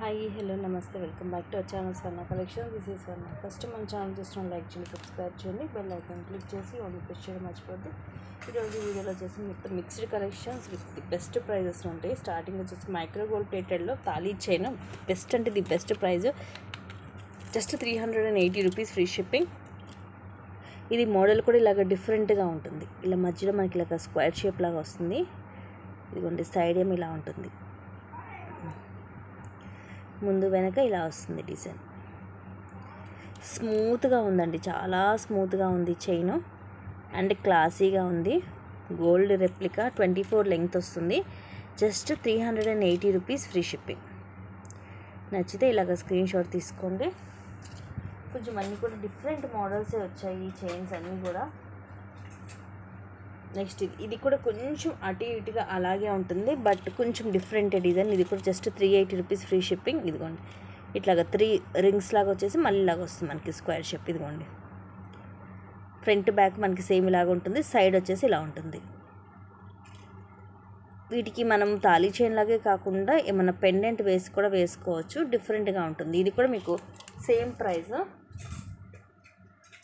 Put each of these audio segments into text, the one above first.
Hi hello నమస్తే welcome back to our channel Swarna collection. This is Swarna. First మన channel చూసిన like చేయండి, subscribe చేయండి, బెల్ ఐకాన్ క్లిక్ చేసి ఓన్లీ ప్రెస్ చేయడం మర్చిపోద్దు. ఈరోజు వీడియోలో వచ్చేసి మొత్తం mixed collections with the best prices ఉంటాయి. స్టార్టింగ్ వచ్చేసి మైక్రో గోల్డ్ ప్లేటెడ్లో తాళీ చైన్ బెస్ట్ అంటే the best price just 380 rupees free shipping. ఇది మోడల్ కూడా ఇలాగ డిఫరెంట్గా ఉంటుంది. ఇలా మధ్యలో మనకి ఇలాగ స్క్వేర్ షేప్ లాగా వస్తుంది. ఇదిగోండి సైడ్ ఏమి ఇలా ఉంటుంది, ముందు వెనక ఇలా వస్తుంది డిజైన్. స్మూత్గా ఉందండి, చాలా స్మూత్గా ఉంది చైన్ అండ్ క్లాసీగా ఉంది. గోల్డ్ రెప్లికా 24 లెంగ్త్ వస్తుంది. Just 380 rupees free shipping. నచ్చితే ఇలాగ స్క్రీన్ షాట్ తీసుకోండి. కొంచెం అన్నీ కూడా డిఫరెంట్ మోడల్సే వచ్చాయి ఈ చైన్స్ అన్నీ కూడా. నెక్స్ట్ ఇది కూడా కొంచెం అటు ఇటుగా అలాగే ఉంటుంది, బట్ కొంచెం డిఫరెంట్ డిజైన్. ఇది కూడా జస్ట్ 380 రూపీస్ ఫ్రీ షిప్పింగ్. ఇదిగోండి ఇట్లాగా 3 రింగ్స్ లాగా వచ్చేసి మళ్ళీ ఇలాగ వస్తుంది మనకి స్క్వేర్ షేప్. ఇదిగోండి ఫ్రంట్ బ్యాక్ మనకి సేమ్ ఇలాగ ఉంటుంది, సైడ్ వచ్చేసి ఇలా ఉంటుంది. వీటికి మనం తాళీ చైన్ లాగే కాకుండా ఏమన్నా పెండెంట్ వేసి కూడా వేసుకోవచ్చు, డిఫరెంట్గా ఉంటుంది. ఇది కూడా మీకు same price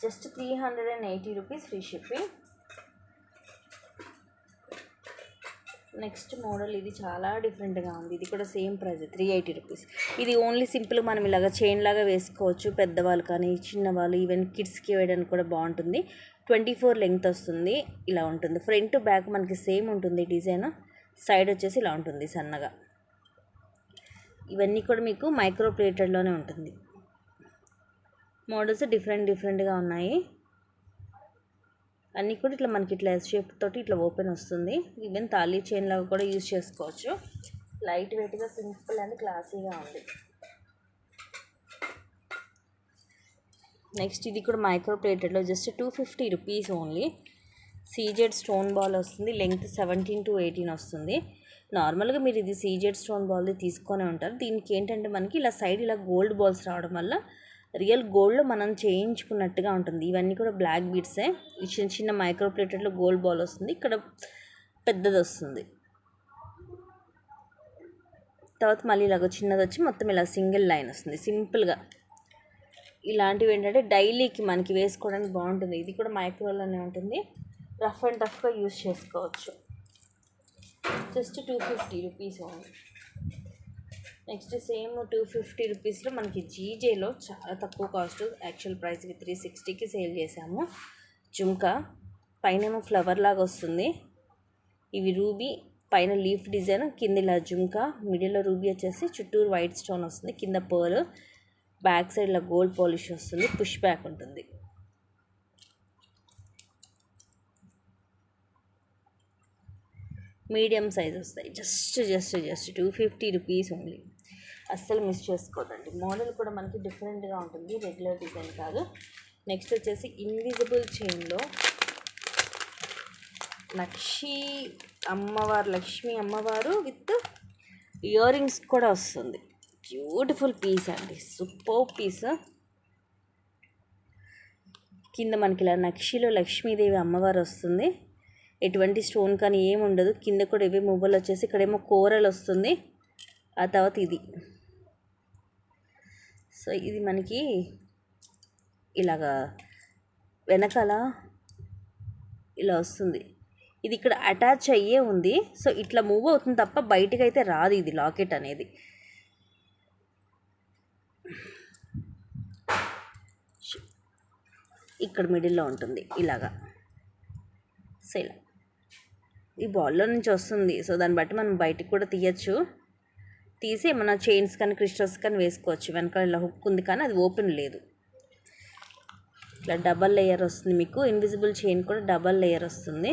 just 380 rupees free shipping. Next model ఇది చాలా డిఫరెంట్గా ఉంది. ఇది కూడా సేమ్ ప్రైస్ 380 రూపీస్. ఇది ఓన్లీ సింపుల్ మనం ఇలాగ చైన్ లాగా వేసుకోవచ్చు, పెద్దవాళ్ళు కానీ చిన్నవాళ్ళు ఈవెన్ కిడ్స్కి వేయడానికి కూడా బాగుంటుంది. 24 లెంగ్త్ వస్తుంది, ఇలా ఉంటుంది. ఫ్రంట్ బ్యాక్ మనకి సేమ్ ఉంటుంది డిజైన్, సైడ్ వచ్చేసి ఇలా ఉంటుంది సన్నగా. ఇవన్నీ కూడా మీకు మైక్రో ప్లేటెడ్లోనే ఉంటుంది. మోడల్స్ డిఫరెంట్గా ఉన్నాయి. అన్నీ కూడా ఇట్లా మనకి ఇట్లా ఎస్ షేప్ తోటి ఇట్లా ఓపెన్ వస్తుంది. ఈవెన్ తాళీ చైన్ లాగా కూడా యూజ్ చేసుకోవచ్చు. లైట్ వెయిట్గా సింపుల్ అండ్ క్లాసీగా ఉంది. నెక్స్ట్ ఇది కూడా మైక్రో ప్లేటెడ్లో just 250 rupees only. CZ stone ball వస్తుంది, లెంగ్త్ 17 to 18 వస్తుంది. నార్మల్గా మీరు ఇది సీజెడ్ స్టోన్ బాల్ది తీసుకొని ఉంటారు. దీనికి ఏంటంటే మనకి ఇలా సైడ్ ఇలా గోల్డ్ బాల్స్ రావడం వల్ల రియల్ గోల్డ్లో మనం చేయించుకున్నట్టుగా ఉంటుంది. ఇవన్నీ కూడా బ్లాక్ బీడ్సే. చిన్న చిన్న మైక్రో ప్లేటెడ్లో గోల్డ్ బాల్ వస్తుంది, ఇక్కడ పెద్దది వస్తుంది. తర్వాత మళ్ళీ ఇలాగ చిన్నది వచ్చి మొత్తం ఇలా సింగిల్ లైన్ వస్తుంది సింపుల్గా. ఇలాంటివి ఏంటంటే డైలీకి మనకి వేసుకోవడానికి బాగుంటుంది. ఇది కూడా మైక్రోలోనే ఉంటుంది, రఫ్ అండ్ టఫ్గా యూజ్ చేసుకోవచ్చు. Just 250 rupees only. Next same 250 రూపీస్లో మనకి జీజేలో చాలా తక్కువ కాస్ట్, యాక్చువల్ ప్రైస్కి 360కి సేల్ చేసాము. జుంకా పైనేమో ఫ్లవర్ లాగా వస్తుంది. ఇవి రూబీ, పైన లీఫ్ డిజైన్, కింద ఇలా జుంకా, మిడిల్లో రూబీ వచ్చేసి చుట్టూరు వైట్ స్టోన్ వస్తుంది, కింద పర్ల్, బ్యాక్ సైడ్ ఇలా గోల్డ్ పాలిష్ వస్తుంది, పుష్ బ్యాక్ ఉంటుంది. మీడియం సైజ్ వస్తాయి. Just 250 rupees only. అస్సలు మిస్ చేసుకోదండి. మోడల్ కూడా మనకి డిఫరెంట్గా ఉంటుంది, రెగ్యులర్ డిజైన్ కాదు. నెక్స్ట్ వచ్చేసి ఇన్విజిబుల్ చైన్లో లక్ష్మీ అమ్మవారు విత్ ఇయర్ రింగ్స్ కూడా వస్తుంది. బ్యూటిఫుల్ పీస్ అండి, సూపర్ పీస్. కింద మనకి ఇలా నక్షిలో లక్ష్మీదేవి అమ్మవారు వస్తుంది. ఎటువంటి స్టోన్ కానీ ఏమి ఉండదు. కింద కూడా ఇవే మువ్వలు వచ్చేసి ఇక్కడేమో కోరల్ వస్తుంది. ఆ తర్వాత ఇది, సో ఇది మనకి ఇలాగా వెనకాల ఇలా వస్తుంది. ఇది ఇక్కడ అటాచ్ అయ్యే ఉంది, సో ఇట్లా మూవ్ అవుతుంది తప్ప బయటకు అయితే రాదు ఇది లాకెట్ అనేది. ఇక్కడ మిడిల్లో ఉంటుంది ఇలాగా. సో ఇలా ఈ బాల్లో నుంచి వస్తుంది, సో దాన్ని బట్టి మనం బయటికి కూడా తీయచ్చు. తీసి ఏమన్నా చైన్స్ కానీ క్రిస్టల్స్ కానీ వేసుకోవచ్చు. వెనకాల ఇలా హుక్ ఉంది కానీ అది ఓపెన్ లేదు. ఇట్లా డబల్ లేయర్ వస్తుంది మీకు. ఇన్విజిబుల్ చైన్ కూడా డబల్ లేయర్ వస్తుంది.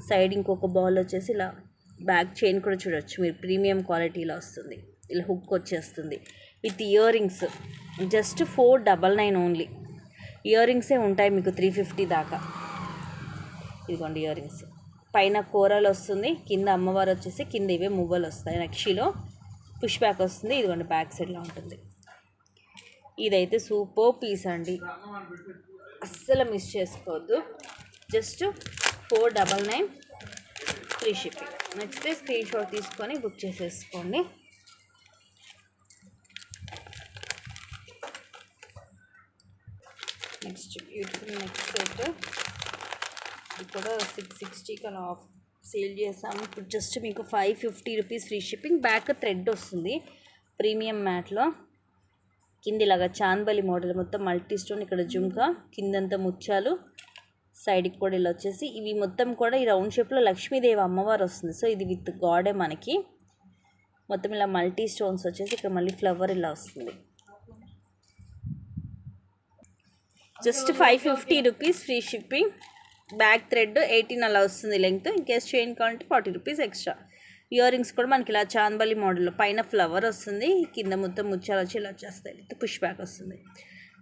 సైడ్ ఇంకొక బాల్ వచ్చేసి ఇలా బ్యాక్ చైన్ కూడా చూడొచ్చు మీరు, ప్రీమియం క్వాలిటీలో వస్తుంది. ఇలా హుక్ వచ్చేస్తుంది with earrings. Just 499 only. ఇయర్ రింగ్సే ఉంటాయి మీకు 350 దాకా. ఇదిగోండి ఇయర్ రింగ్స్, పైన కూరలు వస్తుంది, కింద అమ్మవారు వచ్చేసి కింద ఇవే మువ్వలు వస్తాయి. నక్షిలో పుష్ బ్యాక్ వస్తుంది. ఇదిగోండి బ్యాక్ సైడ్లో ఉంటుంది. ఇదైతే సూపర్ పీస్ అండి, అస్సలు మిస్ చేసుకోవద్దు. Just 499 free shipping. Next screen shot తీసుకొని బుక్ చేసేసుకోండి. నెక్స్ట్ బ్యూటిఫుల్ నెక్స్ట్ సెట్, ఇది కూడా 660కి అలా ఆఫ్ సేల్ చేసాము. ఇప్పుడు జస్ట్ మీకు 550 rupees free shipping. Back thread వస్తుంది ప్రీమియం మ్యాట్లో. కింద ఇలాగా చాందబలి మోడల్ మొత్తం మల్టీ స్టోన్, ఇక్కడ జుంకా, కిందంతా ముత్యాలు, సైడ్కి కూడా ఇలా వచ్చేసి ఇవి మొత్తం కూడా ఈ రౌండ్ షేప్లో లక్ష్మీదేవి అమ్మవారు వస్తుంది. సో ఇది విత్ గాడే మనకి మొత్తం ఇలా మల్టీ స్టోన్స్ వచ్చేసి ఇక్కడ మళ్ళీ ఫ్లవర్ ఇలా వస్తుంది. Just 550 rupees free shipping. Back thread 18 అలా వస్తుంది లెంగ్త్. ఇన్ కేస్ చైన్ కావాలంటే 40 రూపీస్ ఎక్స్ట్రా. ఇయర్ రింగ్స్ కూడా మనకి ఇలా చాందబలి మోడల్లో పైన ఫ్లవర్ వస్తుంది, కింద మొత్తం ముత్యాలు వచ్చి ఇలా వచ్చేస్తాయి, విత్ పుష్ బ్యాక్ వస్తుంది.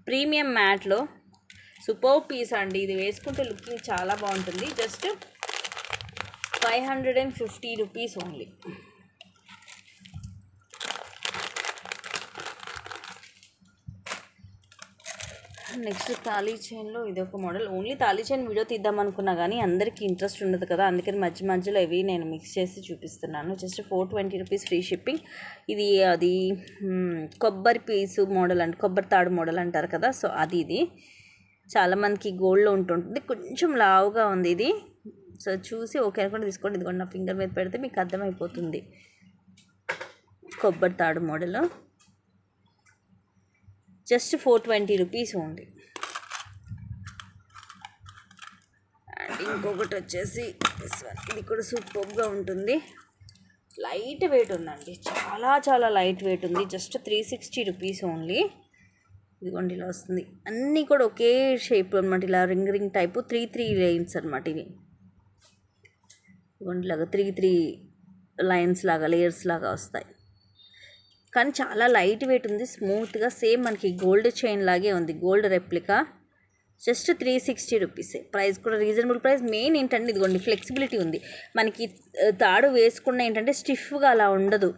ప్రీమియం మ్యాట్లో సూపర్ పీస్ అండి. ఇది వేసుకుంటే లుకింగ్ చాలా బాగుంటుంది. Just 550 rupees only. నెక్స్ట్ తాళీ చైన్లో ఇది ఒక మోడల్. ఓన్లీ తాళీ చైన్ వీడియో తీద్దాం అనుకున్నా కానీ అందరికీ ఇంట్రెస్ట్ ఉండదు కదా, అందుకని మధ్య మధ్యలో ఇవి నేను మిక్స్ చేసి చూపిస్తున్నాను. Just 420 rupees free shipping. ఇది అది కొబ్బరి పీసు మోడల్ అంటే కొబ్బరి తాడు మోడల్ అంటారు కదా, సో అది ఇది చాలామందికి గోల్డ్లో ఉంటుంటుంది. కొంచెం లావుగా ఉంది ఇది, సో చూసి ఓకే అనుకుంటే తీసుకోండి. ఇదిగోండి నా ఫింగర్ మీద పెడితే మీకు అర్థమైపోతుంది. కొబ్బరి తాడు model just 420 rupees only. And ఇంకొకటి వచ్చేసి ఇది కూడా సూపర్గా ఉంటుంది. లైట్ వెయిట్ ఉందండి, చాలా చాలా లైట్ వెయిట్ ఉంది. Just 360 rupees only. ఇదిగోండి ఇలా వస్తుంది. అన్నీ కూడా ఒకే షేప్ అనమాట, ఇలా రింగ్ రింగ్ టైపు 3 లైన్స్ అనమాట ఇవి. ఇదిగోండి ఇలాగా 3 లైన్స్ లాగా లేయర్స్ లాగా వస్తాయి. కానీ చాలా లైట్ వెయిట్ ఉంది, స్మూత్గా సేమ్ మనకి గోల్డ్ చైన్ లాగే ఉంది, గోల్డ్ రెప్లికా. జస్ట్ 360 రూపీసే. ప్రైస్ కూడా రీజనబుల్ ప్రైస్. మెయిన్ ఏంటంటే ఇదిగోండి ఫ్లెక్సిబిలిటీ ఉంది మనకి. తాడు వేసుకున్న ఏంటంటే స్టిఫ్గా అలా ఉండదు,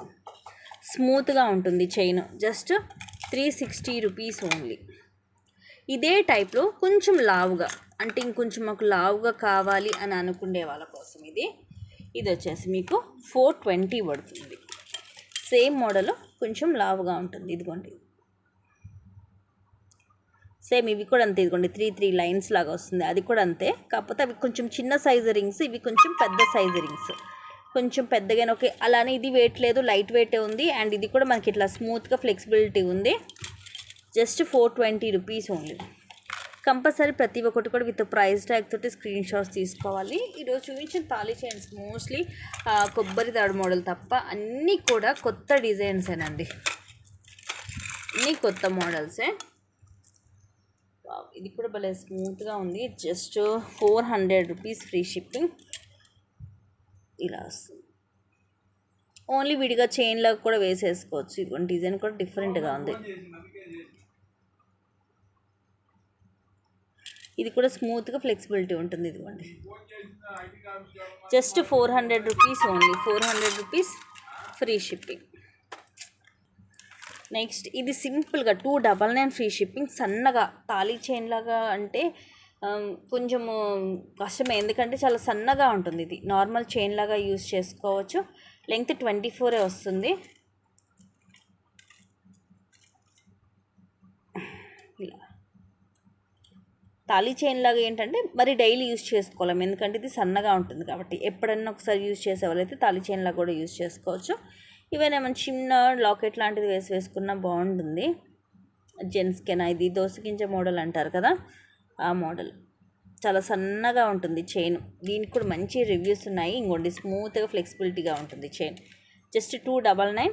స్మూత్గా ఉంటుంది చైన్. Just 360 rupees only. ఇదే టైప్లో కొంచెం లావుగా, అంటే ఇంకొంచెం మాకు లావుగా కావాలి అని అనుకునే వాళ్ళ కోసం ఇది వచ్చేసి మీకు 420 పడుతుంది. సేమ్ మోడల్ కొంచెం లావుగా ఉంటుంది. ఇదిగోండి సేమ్ ఇవి కూడా అంతే. ఇదిగోండి 3 లైన్స్ లాగా వస్తుంది, అది కూడా అంతే. కాకపోతే అవి కొంచెం చిన్న సైజ్ రింగ్స్, ఇవి కొంచెం పెద్ద సైజ్ రింగ్స్, కొంచెం పెద్దగానే. ఓకే, అలానే ఇది వెయిట్ లేదు, లైట్ వెయిటే ఉంది. అండ్ ఇది కూడా మనకి ఇట్లా స్మూత్గా ఫ్లెక్సిబిలిటీ ఉంది. Just 420 rupees only. కంపల్సరీ ప్రతి ఒక్కటి కూడా విత్ ప్రైస్ ట్యాగ్ తోటి స్క్రీన్ షాట్స్ తీసుకోవాలి. ఈరోజు చూపించిన తాళీ చైన్స్ మోస్ట్లీ కొబ్బరి తాడు మోడల్ తప్ప అన్నీ కూడా కొత్త డిజైన్సేనండి, అన్నీ కొత్త మోడల్సే. ఇది కూడా భలే స్మూత్గా ఉంది. Just 400 rupees free shipping. ఇలా వస్తుంది. ఓన్లీ విడిగా చైన్లకు కూడా వేసేసుకోవచ్చు. ఇదిగోండి డిజైన్ కూడా డిఫరెంట్గా ఉంది. ఇది కూడా స్మూత్గా ఫ్లెక్సిబిలిటీ ఉంటుంది. ఇదిగోండి just 400 rupees only. 400 rupees free shipping. Next ఇది సింపుల్గా 299 ఫ్రీ షిప్పింగ్. సన్నగా తాళీ చైన్ లాగా అంటే కొంచెము కష్టమే, ఎందుకంటే చాలా సన్నగా ఉంటుంది. ఇది నార్మల్ చైన్ లాగా యూజ్ చేసుకోవచ్చు. లెంగ్త్ 24 వస్తుంది. ఇలా తాళీ చైన్ లాగా ఏంటంటే మరి డైలీ యూజ్ చేసుకోలేము, ఎందుకంటే ఇది సన్నగా ఉంటుంది కాబట్టి. ఎప్పుడన్నా ఒకసారి యూజ్ చేసేవాళ్ళైతే తాళీ చైన్ లాగా కూడా యూజ్ చేసుకోవచ్చు. ఇవైనా మన చిన్న లాకెట్ లాంటిది వేసుకున్నా బాగుంటుంది. జెంట్స్కేనా. ఇది దోసగింజ మోడల్ అంటారు కదా, ఆ మోడల్. చాలా సన్నగా ఉంటుంది చైన్. దీనికి కూడా మంచి రివ్యూస్ ఉన్నాయి. ఇంకోండి స్మూత్గా ఫ్లెక్సిబిలిటీగా ఉంటుంది చైన్. Just 299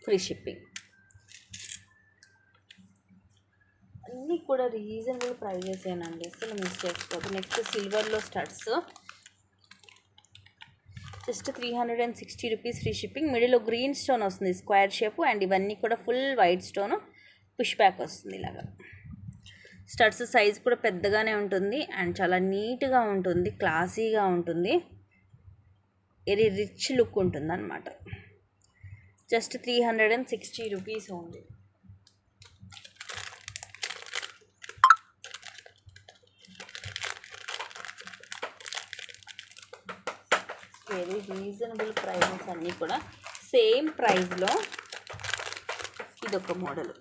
free shipping. అన్నీ కూడా రీజనబుల్ ప్రైజెసేనండి, అసలు మిస్ చేసుకోవద్దు. నెక్స్ట్ సిల్వర్లో studs just 360 rupees free shipping. మిడిల్లో గ్రీన్ స్టోన్ వస్తుంది స్క్వేర్ షేప్, అండ్ ఇవన్నీ కూడా full white stone push back వస్తుంది ఇలాగా. స్టడ్స్ సైజ్ కూడా పెద్దగానే ఉంటుంది అండ్ చాలా నీట్గా ఉంటుంది, క్లాసీగా ఉంటుంది, వెరీ రిచ్ లుక్ ఉంటుంది అన్నమాట. Just 360 rupees only. Very reasonable prices అన్నీ కూడా. సేమ్ ప్రైస్లో ఇదొక మోడల్.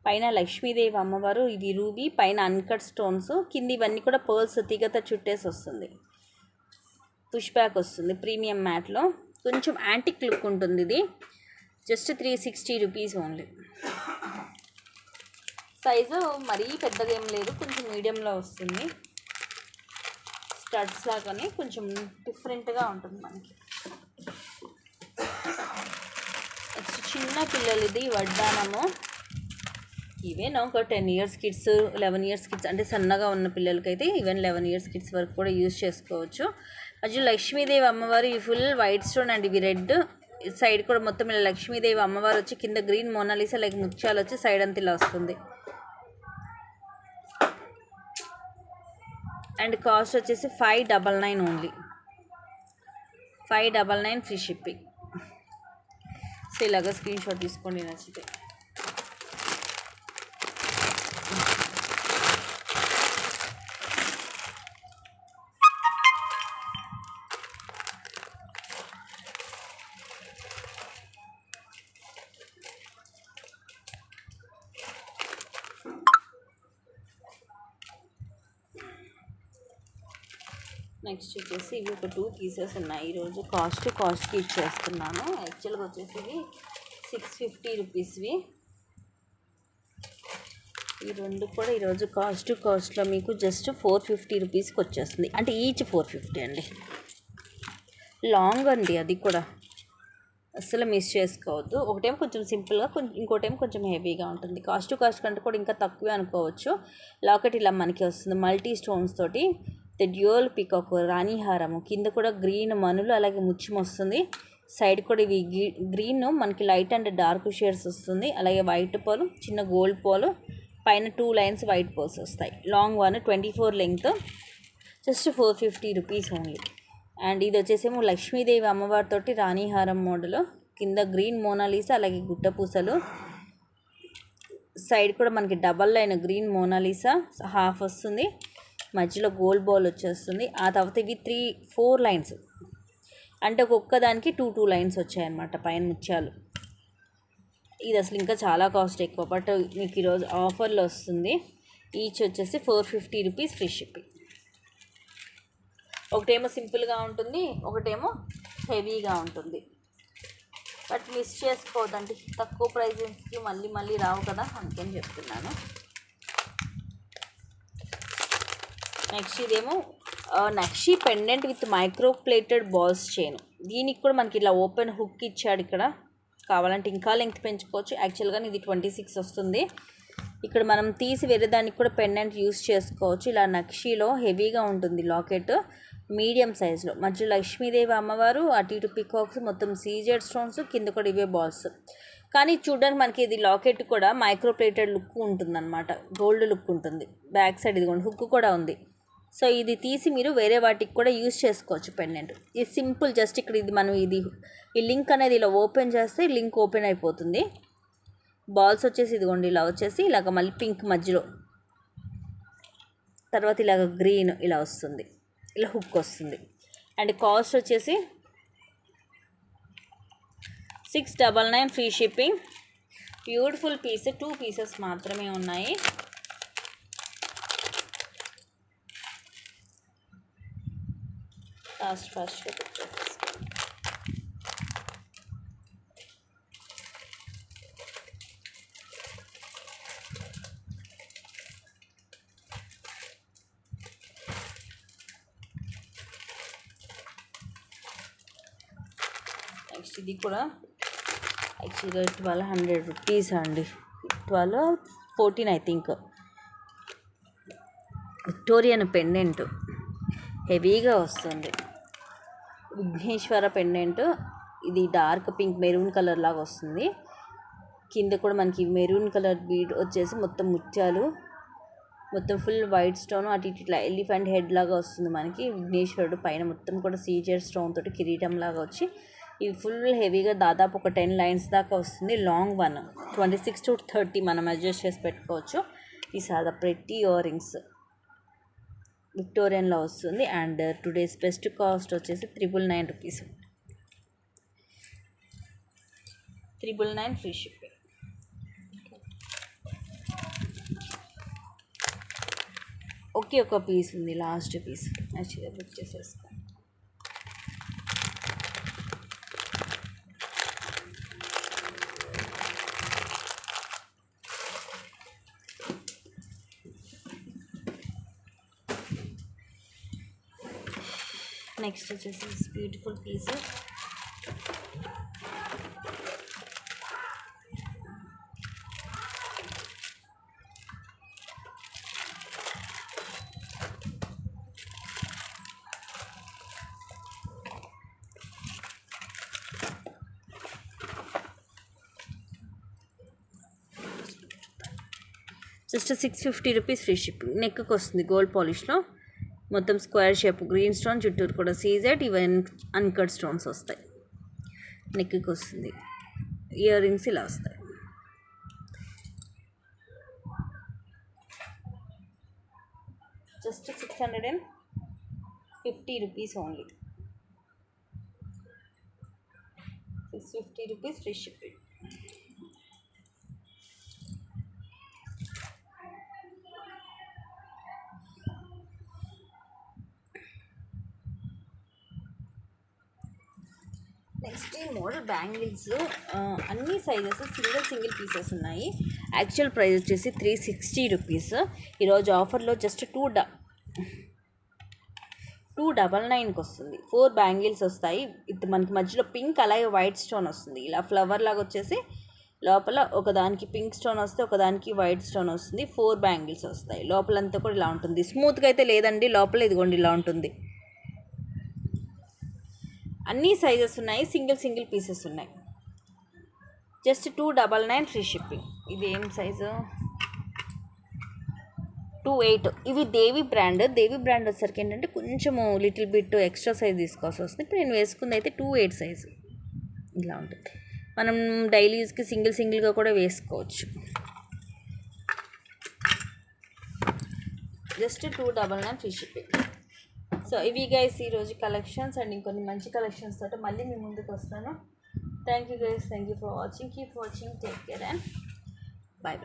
పైన లక్ష్మీదేవి అమ్మవారు, ఇది రూబీ, పైన అన్కట్ స్టోన్స్, కింద ఇవన్నీ కూడా పర్ల్స్ తీగత చుట్టేసి వస్తుంది. పుష్ బ్యాక్ వస్తుంది ప్రీమియం మ్యాట్లో. కొంచెం యాంటిక్ లుక్ ఉంటుంది. ఇది జస్ట్ 360 రూపీస్ ఓన్లీ. సైజు మరీ పెద్దగా ఏం లేదు, కొంచెం మీడియంలో వస్తుంది. స్టడ్స్ లాగానే కొంచెం డిఫరెంట్గా ఉంటుంది మనకి. నెక్స్ట్ చిన్న పిల్లలది వడ్డానము. ఈవెన్ ఒక 10 ఇయర్స్ కిడ్స్, 11 ఇయర్స్ కిడ్స్, అంటే సన్నగా ఉన్న పిల్లలకైతే ఈవెన్ 11 ఇయర్స్ కిడ్స్ వరకు కూడా యూజ్ చేసుకోవచ్చు. మధ్యలో లక్ష్మీదేవి అమ్మవారు, ఈ ఫుల్ వైట్ స్టోన్ అండ్ ఇవి రెడ్. సైడ్ కూడా మొత్తం ఇలా లక్ష్మీదేవి అమ్మవారు వచ్చి, కింద గ్రీన్ మోనాలిసా లైక్ ముత్యాలు వచ్చి సైడ్ అంతా ఇలా వస్తుంది. అండ్ కాస్ట్ వచ్చేసి 599 ఓన్లీ. 599 free shipping. సో ఇలాగ స్క్రీన్ షాట్ తీసుకోండి నచ్చితే. నెక్స్ట్ వచ్చేసి ఇవి ఒక 2 పీసెస్ ఉన్నాయి. ఈరోజు కాస్ట్కి ఇచ్చేస్తున్నాను. యాక్చువల్గా వచ్చేసి ఇవి 650 రూపీస్వి. ఈ రెండు కూడా ఈరోజు కాస్ట్లో మీకు జస్ట్ 450 రూపీస్కి వచ్చేస్తుంది. అంటే ఈచ్ 450 అండి. లాంగ్ అండి, అది కూడా అస్సలు మిస్ చేసుకోవద్దు. ఒకటేమో కొంచెం సింపుల్గా, ఇంకోటేమో కొంచెం హెవీగా ఉంటుంది. కాస్ట్ కంటే కూడా ఇంకా తక్కువే అనుకోవచ్చు. లాకెట్ ఇలా మనకి వస్తుంది మల్టీ స్టోన్స్ తోటి. డ్యూయల్ పీకాక్ రాణి హారము, కింద కూడా గ్రీన్ మనులు అలాగే ముత్యం వస్తుంది. సైడ్ కూడా ఇవి గ్రీన్ మనకి లైట్ అండ్ డార్క్ షేడ్స్ వస్తుంది. అలాగే వైట్ పోలు, చిన్న గోల్డ్ పోలు, పైన 2 లైన్స్ వైట్ పోల్స్ వస్తాయి. Long one 24 length, just 450 rupees only. And ఇది వచ్చేసేమో లక్ష్మీదేవి అమ్మవారితోటి రాణి హారం మోడల్, కింద గ్రీన్ మోనాలిసా అలాగే గుట్ట పూసలు. సైడ్ కూడా మనకి double line green Monalisa half వస్తుంది, మధ్యలో గోల్డ్ బాల్ వచ్చేస్తుంది. ఆ తర్వాత ఇవి 3-4 లైన్స్, అంటే ఒక్కొక్క దానికి 2 లైన్స్ వచ్చాయన్నమాట పైన ముత్యాలు. ఇది అసలు ఇంకా చాలా కాస్ట్ ఎక్కువ, బట్ మీకు ఈరోజు ఆఫర్లో వస్తుంది. ఈచ్ వచ్చేసి 450 రూపీస్ ఫ్రీ షిప్పింగ్. ఒకటేమో సింపుల్గా ఉంటుంది, ఒకటేమో హెవీగా ఉంటుంది. బట్ మిస్ చేసుకోవద్దండి, తక్కువ ప్రైజెస్కి మళ్ళీ రావు కదా, అందుకని చెప్తున్నాను. నెక్స్ట్ ఇదేమో నక్షి pendant with micro plated balls chain. దీనికి కూడా మనకి ఇలా ఓపెన్ హుక్ ఇచ్చాడు. ఇక్కడ కావాలంటే ఇంకా లెంగ్త్ పెంచుకోవచ్చు. యాక్చువల్గా ఇది 26 వస్తుంది. ఇక్కడ మనం తీసి వేరే దానికి కూడా పెండెంట్ యూస్ చేసుకోవచ్చు. ఇలా నక్షిలో హెవీగా ఉంటుంది లాకెట్, మీడియం సైజులో. మధ్య లక్ష్మీదేవి అమ్మవారు, అటు ఇటు పికాక్స్, మొత్తం సీజెడ్ స్టోన్స్, కింద కూడా ఇవే బాల్స్. కానీ చూడడానికి మనకి ఇది లాకెట్ కూడా మైక్రో ప్లేటెడ్ లుక్ ఉంటుందన్నమాట, గోల్డ్ లుక్ ఉంటుంది. బ్యాక్ సైడ్ ఇదిగోండి హుక్ కూడా ఉంది. సో ఇది తీసి మీరు వేరే వాటికి కూడా యూస్ చేసుకోవచ్చు పెండెంట్. ఇది సింపుల్, జస్ట్ ఇక్కడ ఇది మనం ఈ లింక్ అనేది ఇలా ఓపెన్ చేస్తే లింక్ ఓపెన్ అయిపోతుంది. బాల్స్ వచ్చేసి ఇదిగోండి ఇలా వచ్చేసి ఇలాగ మళ్ళీ పింక్ మధ్యలో, తర్వాత ఇలాగ గ్రీన్ ఇలా వస్తుంది, ఇలా హుక్ వస్తుంది. అండ్ కాస్ట్ వచ్చేసి 699 free shipping. Beautiful piece, 2 pieces మాత్రమే ఉన్నాయి. ఫాస్ట్గా పెట్టేస్తాను. నెక్స్ట్ ఇది కూడా యాక్చువల్గా 1200 రూపీస్ అండి, 12-14 ఐ థింక్. విక్టోరియన్ పెండెంట్ హెవీగా వస్తుంది. విఘ్నేశ్వర పెండెంట్, ఇది డార్క్ పింక్ మెరూన్ కలర్ లాగా వస్తుంది. కింద కూడా మనకి మెరూన్ కలర్ బీడ్ వచ్చేసి మొత్తం ముత్యాలు, మొత్తం ఫుల్ వైట్ స్టోన్, అటు ఇటు ఇట్లా ఎలిఫెంట్ హెడ్ లాగా వస్తుంది మనకి. విఘ్నేశ్వరుడు పైన మొత్తం కూడా సీజర్ స్టోన్ తోటి కిరీటం లాగా వచ్చి, ఇవి ఫుల్ హెవీగా దాదాపు ఒక 10 లైన్స్ దాకా వస్తుంది. లాంగ్ వన్ 26 to 30 మనం అడ్జస్ట్ చేసి పెట్టుకోవచ్చు. These are the pretty earrings, విక్టోరియన్లో వస్తుంది. అండ్ టుడేస్ బెస్ట్ కాస్ట్ వచ్చేసి 999 రూపీస్, 999 ఫ్రీ షిప్పింగ్. టాప్కి ఒక పీస్ ఉంది, లాస్ట్ పీస్ యాక్చువల్గా బుక్ చేసేసుకో. నెక్స్ట్ వచ్చేసి beautiful piece. Just 650 rupees free shipping. నెక్కి వస్తుంది గోల్డ్ పాలిష్లో, మొత్తం స్క్వేర్ షేప్, గ్రీన్ స్టోన్, చుట్టూరు కూడా సీజెడ్, ఈవెన్ అన్కట్ స్టోన్స్ వస్తాయి. నెక్కి వస్తుంది. ఇయర్ రింగ్స్ ఇలా వస్తాయి. Just 650 rupees only. 650 rupees free shipping. Next ఈ మోడల్ బ్యాంగిల్స్ అన్ని సైజెస్ సింగిల్ పీసెస్ ఉన్నాయి. యాక్చువల్ ప్రైస్ వచ్చేసి 360 రూపీస్. ఈరోజు ఆఫర్లో జస్ట్ 299కి వస్తుంది. 4 బ్యాంగిల్స్ వస్తాయి. ఇది మనకి మధ్యలో పింక్ అలాగే వైట్ స్టోన్ వస్తుంది. ఇలా ఫ్లవర్ లాగా వచ్చేసి లోపల ఒకదానికి పింక్ స్టోన్ వస్తే ఒకదానికి వైట్ స్టోన్ వస్తుంది. 4 బ్యాంగిల్స్ వస్తాయి. లోపలంతా కూడా ఇలా ఉంటుంది. స్మూత్గా అయితే లేదండి, లోపల ఇదిగోండి ఇలా ఉంటుంది. అన్ని సైజెస్ ఉన్నాయి, సింగిల్ పీసెస్ ఉన్నాయి. Just 299 free shipping. ఇది ఏం సైజు? 28. ఇవి దేవి బ్రాండ్ వచ్చేసరికి ఏంటంటే కొంచెము లిటిల్ బిట్ ఎక్స్ట్రా సైజ్ తీసుకోవాల్సి వస్తుంది. ఇప్పుడు నేను వేసుకుంది అయితే 28 సైజు ఇలా ఉంటుంది. మనం డైలీ యూస్కి సింగిల్గా కూడా వేసుకోవచ్చు. Just 299 free shipping. సో ఇవి గైస్ ఈరోజు కలెక్షన్స్, అండ్ ఇంకొన్ని మంచి కలెక్షన్స్ తోటి మళ్ళీ మీ ముందుకు వస్తాను. Thank you guys, thank you for watching. Keep watching, take care and by.